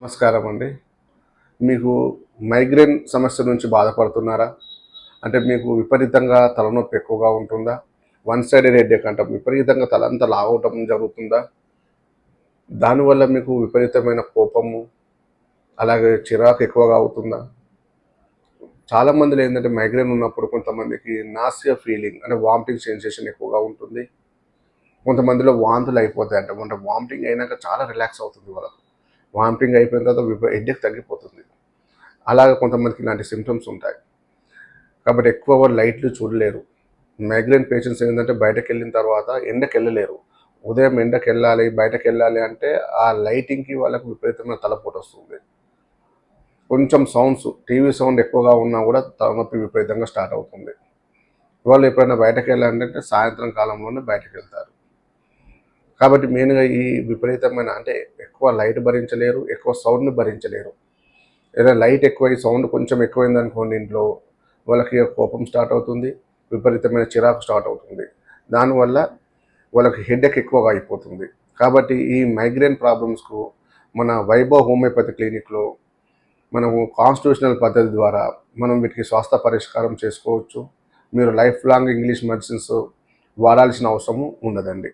నమస్కారం అండి. మీకు మైగ్రేన్ సమస్య నుంచి బాధపడుతున్నారా? అంటే మీకు విపరీతంగా తలనొప్పి ఎక్కువగా ఉంటుందా? వన్ సైడెడ్ హెడేక్ అంటాం. విపరీతంగా తలంతా లాగవటం జరుగుతుందా? దానివల్ల మీకు విపరీతమైన కోపము, అలాగే చిరాకు ఎక్కువగా అవుతుందా? చాలా మందిలో ఏంటంటే మైగ్రేన్ ఉన్నప్పుడు కొంతమందికి నాసియా ఫీలింగ్ అంటే వామిటింగ్ సెన్సేషన్ ఎక్కువగా ఉంటుంది. కొంతమందిలో వాంతులు అయిపోతాయంట. అంటే వామిటింగ్ అయినాక చాలా రిలాక్స్ అవుతుంది వాళ్ళకు. వామిటింగ్ అయిపోయిన తర్వాత హెడేక్ తగ్గిపోతుంది. అలాగే కొంతమందికి ఇలాంటి సిమ్టమ్స్ ఉంటాయి. కాబట్టి ఎక్కువ లైట్లు చూడలేరు. మైగ్రేన్ పేషెంట్స్ ఏంటంటే బయటకెళ్ళిన తర్వాత ఎండకెళ్ళలేరు. ఉదయం ఎండకెళ్ళాలి, బయటకెళ్ళాలి అంటే ఆ లైటింగ్‌కి వాళ్ళకు విపరీతమైన తలపోటొస్తుంది. కొంచెం సౌండ్స్, టీవీ సౌండ్ ఎక్కువగా ఉన్నా కూడా తలనొప్పి విపరీతంగా స్టార్ట్ అవుతుంది. వాళ్ళు ఎప్పుడైనా బయటకెళ్ళాలంటే సాయంత్రం కాలంలోనే బయటకెళ్తారు. కాబట్టి మెయిన్‌గా ఈ విపరీతమైన అంటే ఎక్కువ లైట్ భరించలేరు, ఎక్కువ సౌండ్‌ని భరించలేరు. ఏదైనా లైట్ ఎక్కువై సౌండ్ కొంచెం ఎక్కువైందనుకోండి ఇంట్లో, వాళ్ళకి కోపం స్టార్ట్ అవుతుంది, విపరీతమైన చిరాకు స్టార్ట్ అవుతుంది. దానివల్ల వాళ్ళకి హెడేక్ ఎక్కువగా అయిపోతుంది. కాబట్టి ఈ మైగ్రేన్ ప్రాబ్లమ్స్‌కు మన వైభవ్ హోమియోపతి క్లినిక్‌లో మనము కాన్స్టిట్యూషనల్ పద్ధతి ద్వారా మనం వీటికి స్వస్థ పరిష్కారం చేసుకోవచ్చు. మీరు లైఫ్ లాంగ్ ఇంగ్లీష్ మెడిసిన్స్ వాడాల్సిన అవసరము ఉండదండి.